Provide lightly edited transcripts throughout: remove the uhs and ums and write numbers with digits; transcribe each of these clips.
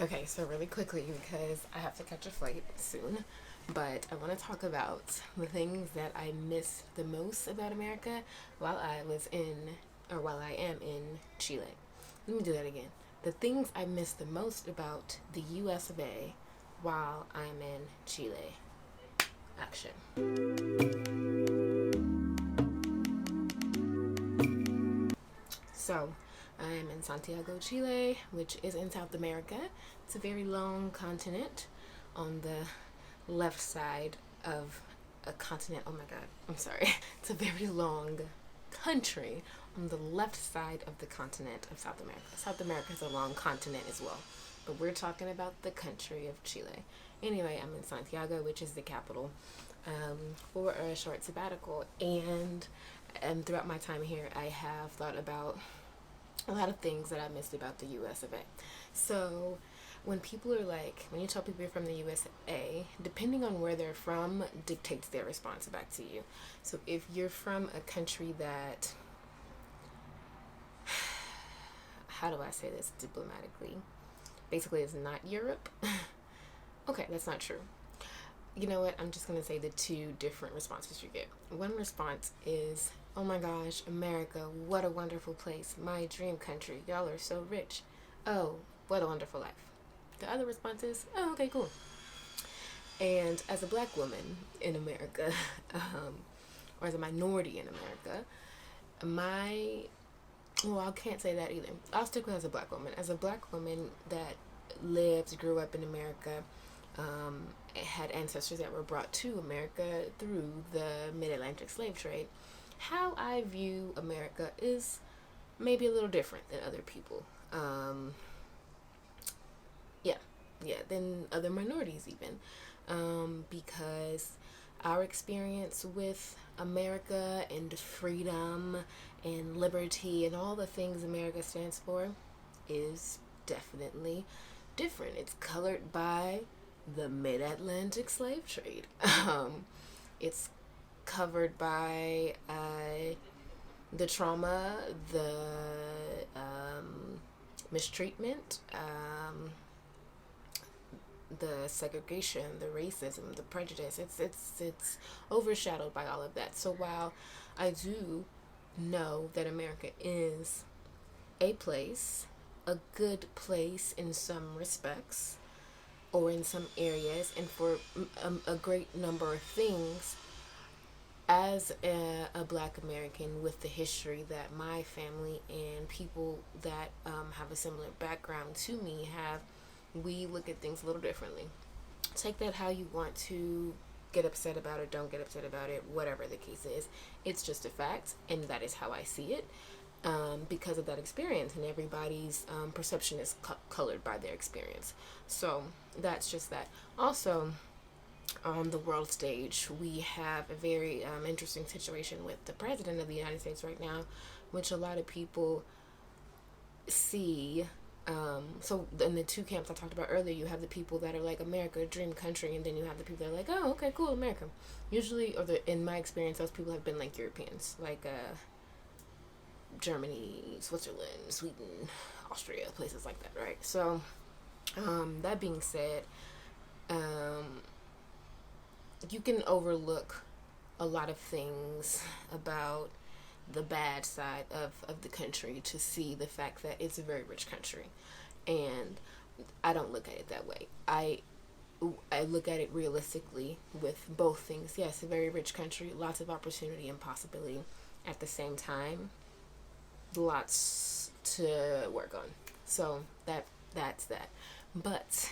Okay, so really quickly, because I have to catch a flight soon, but I want to talk about the things that I miss the most about America while I was in, or while I am in Chile. Let me do that again. The things I miss the most about the US of A while I'm in Chile. Action. So, I'm in Santiago, Chile, which is in South America. It's a very long continent on the left side of a continent. Oh my god, I'm sorry. It's a very long country on the left side of the continent of South America. South America is a long continent as well, but we're talking about the country of Chile. Anyway, I'm in Santiago, which is the capital, for a short sabbatical, and throughout my time here, I have thought about a lot of things that I missed about the US of A. So, when you tell people you're from the USA, depending on where they're from, dictates their response back to you. So, if you're from a country that, how do I say this diplomatically? Basically, it's not Europe. Okay, that's not true. You know what? I'm just going to say the two different responses you get. One response is, oh my gosh, America, what a wonderful place. My dream country. Y'all are so rich. Oh, what a wonderful life. The other response is, oh, okay, cool. And as a black woman in America, or as a minority in America, I can't say that either. I'll stick with as a black woman. As a black woman that grew up in America, had ancestors that were brought to America through the mid-Atlantic slave trade, how I view America is maybe a little different than other people. Yeah, than other minorities even, because our experience with America and freedom and liberty and all the things America stands for is definitely different. It's colored by the mid-Atlantic slave trade. It's covered by the trauma, the mistreatment, the segregation, the racism, the prejudice. It's overshadowed by all of that. So while I do know that America is a place, a good place in some respects, or in some areas, and for a great number of things, as a black American with the history that my family and people that have a similar background to me have, we look at things a little differently. Take that how you want to. Get upset about it, don't get upset about it, whatever the case is. It's just a fact, and that is how I see it, because of that experience, and everybody's perception is colored by their experience. So that's just that. Also, on the world stage, we have a very interesting situation with the president of the United States right now, which a lot of people see. So in the two camps I talked about earlier, you have the people that are like, America, dream country, and then you have the people that are like, oh, okay, cool, America. Usually, in my experience, those people have been like Europeans, like Germany, Switzerland, Sweden, Austria, places like that, right? So, that being said, you can overlook a lot of things about the bad side of the country to see the fact that it's a very rich country. And I don't look at it that way. I look at it realistically with both things. Yes, a very rich country, lots of opportunity and possibility. At the same time, lots to work on. So that's that. But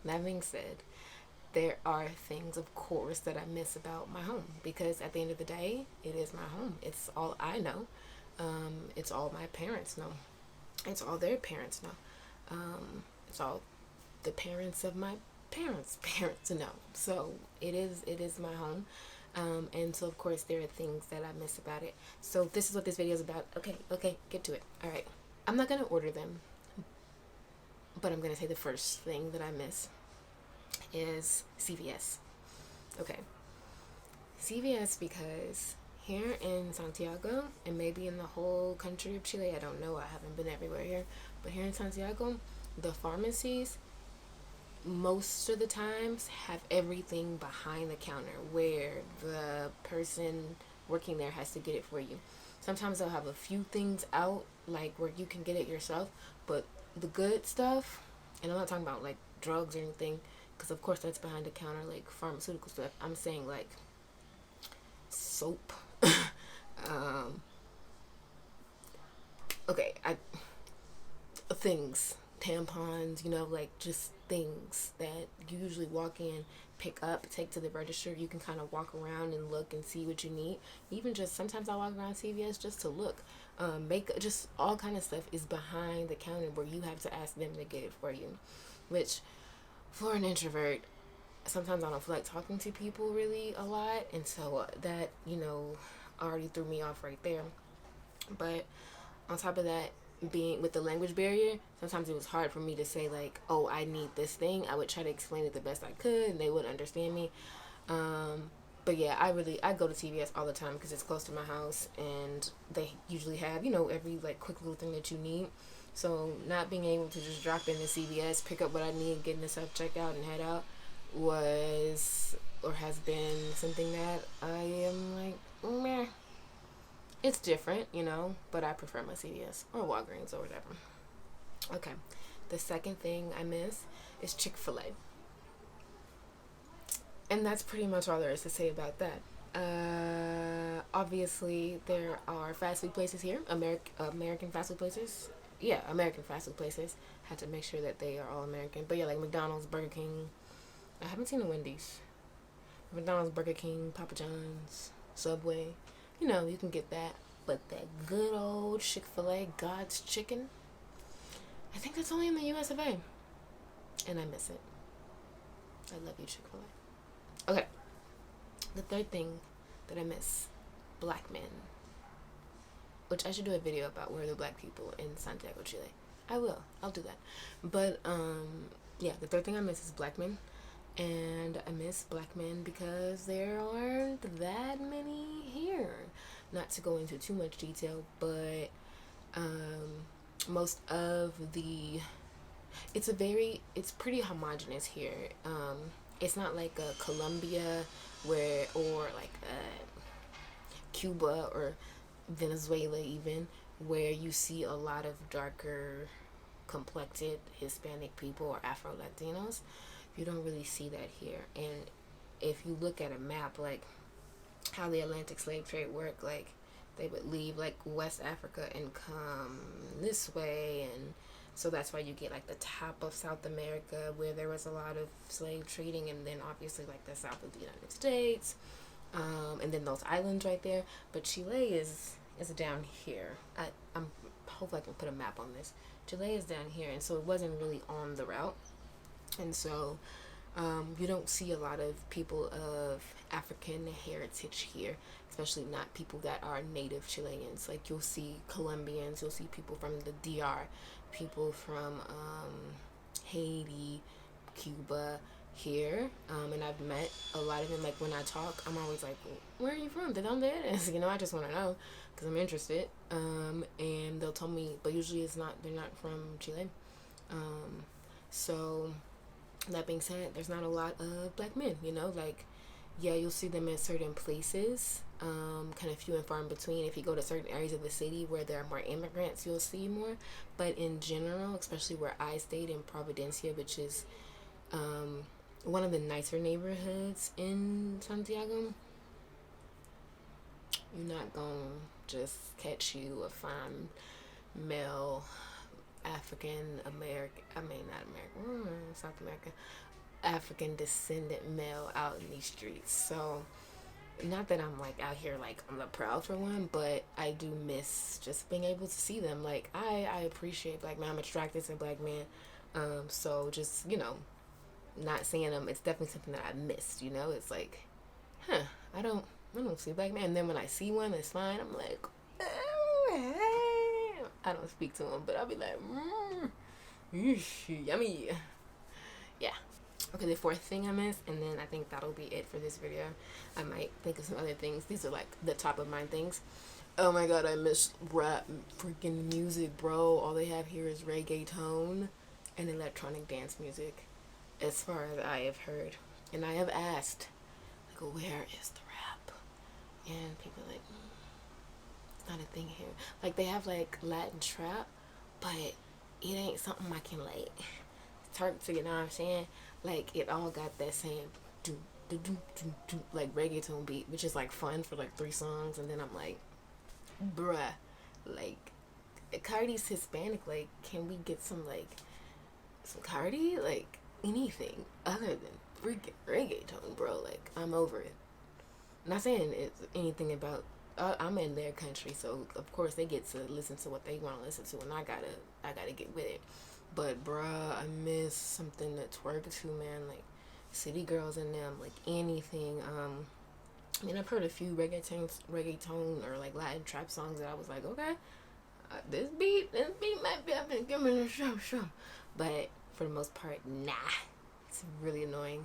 that being said, there are things, of course, that I miss about my home, because at the end of the day, it is my home. It's all I know. It's all my parents know. It's all their parents know. It's all the parents of my parents' parents know. So it is my home. And so of course there are things that I miss about it. So this is what this video is about. Okay, get to it. All right. I'm not gonna order them, but I'm gonna say the first thing that I miss is CVS. Okay. CVS, because here in Santiago, and maybe in the whole country of Chile, I don't know, I haven't been everywhere here, but here in Santiago, the pharmacies most of the times have everything behind the counter where the person working there has to get it for you. Sometimes they'll have a few things out like where you can get it yourself, but the good stuff, and I'm not talking about like drugs or anything, because of course that's behind the counter, like pharmaceutical stuff. I'm saying like soap. um, okay, I things, tampons, like just things that you usually walk in, pick up, take to the register. You can kind of walk around and look and see what you need. Even just sometimes I walk around CVS just to look. Make just all kind of stuff is behind the counter where you have to ask them to get it for you, which for an introvert, sometimes I don't feel like talking to people really a lot, and so that already threw me off right there. But on top of that, being with the language barrier, sometimes it was hard for me to say like, oh, I need this thing. I would try to explain it the best I could and they would understand me. But yeah, I go to CVS all the time because it's close to my house and they usually have every like quick little thing that you need. So not being able to just drop into CVS, pick up what I need, get in the self checkout and head out was or has been something that I am like meh. It's different, but I prefer my CVS or Walgreens or whatever. Okay. The second thing I miss is Chick-Fil-A. And that's pretty much all there is to say about that. Obviously, there are fast food places here. American fast food places. Yeah, American fast food places. Had to make sure that they are all American. But yeah, like McDonald's, Burger King. I haven't seen the Wendy's. McDonald's, Burger King, Papa John's, Subway. You can get that. But that good old Chick-fil-A, God's Chicken, I think that's only in the US of A. And I miss it. I love you, Chick-fil-A. Okay. The third thing that I miss, black men. Which I should do a video about where are the black people in Santiago, Chile. I will. I'll do that. But, yeah, the third thing I miss is black men. And I miss black men because there aren't that many here. Not to go into too much detail, but most of the it's pretty homogenous here. It's not like a Colombia or like Cuba or Venezuela even, where you see a lot of darker complected Hispanic people or Afro Latinos. You don't really see that here. And if you look at a map, like how the Atlantic slave trade worked, like they would leave like West Africa and come this way, and so that's why you get like the top of South America where there was a lot of slave trading, and then obviously like the south of the United States, and then those islands right there. But Chile is down here. I'm hopefully I can put a map on this. Chile is down here, and so it wasn't really on the route. And so you don't see a lot of people of African heritage here, especially not people that are native Chileans. Like you'll see Colombians, you'll see people from the DR, people from Haiti, Cuba here. And I've met a lot of them. Like when I talk, I'm always like, where are you from? ¿De dónde eres? I just want to know because I'm interested. And they'll tell me, but usually they're not from Chile. So that being said, there's not a lot of black men, like, yeah, you'll see them in certain places, kind of few and far in between. If you go to certain areas of the city where there are more immigrants, you'll see more. But in general, especially where I stayed in Providencia, which is one of the nicer neighborhoods in Santiago, you're not gonna just catch you a fine male African American, not American, South American, African descendant male out in these streets. So, not that I'm like out here like I'm not proud for one, but I do miss just being able to see them. Like I appreciate black men. I'm attracted to black men. So just not seeing them, it's definitely something that I missed. It's like, I don't see black men. And then when I see one, it's fine. I'm like, oh, hey. I don't speak to him, but I'll be like, yummy. Yeah. Okay, the fourth thing I miss, and then I think that'll be it for this video. I might think of some other things. These are like the top of mind things. Oh my god, I miss rap freaking music, bro. All they have here is reggaeton and electronic dance music. as far as I have heard. And I have asked, like, where is the rap? And people are like, it's not a thing here. Like, they have, like, Latin trap, but it ain't something I can, like, turk to, you know what I'm saying? Like, it all got that same do, do, do, do, do, like, reggaeton beat, which is, like, fun for, like, 3 songs. And then I'm like, bruh, like, Cardi's Hispanic. Like, can we get some, like, some Cardi? Like, anything other than freaking reggaeton, bro. Like, I'm over it. Not saying it's anything about. I'm in their country, so of course they get to listen to what they want to listen to, and I gotta get with it. But bruh, I miss something to twerk to, man. Like City Girls and them, like anything. I mean, I've heard a few reggaeton or like Latin trap songs that I was like, okay, this beat might be up and give me a show. But for the most part, nah. It's really annoying.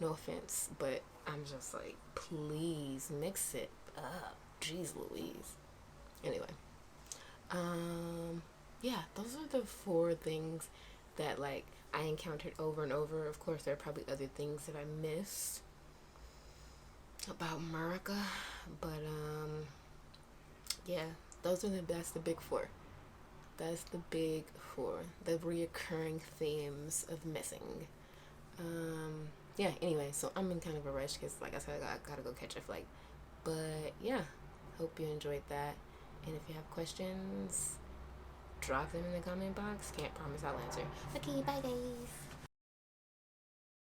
No offense, but I'm just like, please mix it up. Jeez Louise. Anyway, yeah, those are the 4 things that like I encountered over and over. Of course, there are probably other things that I missed about America, but yeah, that's the big 4. That's the big 4. The reoccurring themes of missing. Yeah. Anyway, so I'm in kind of a rush because, like I said, I gotta go catch a flight. But yeah, hope you enjoyed that. And if you have questions, drop them in the comment box. Can't promise I'll answer. Okay, bye guys.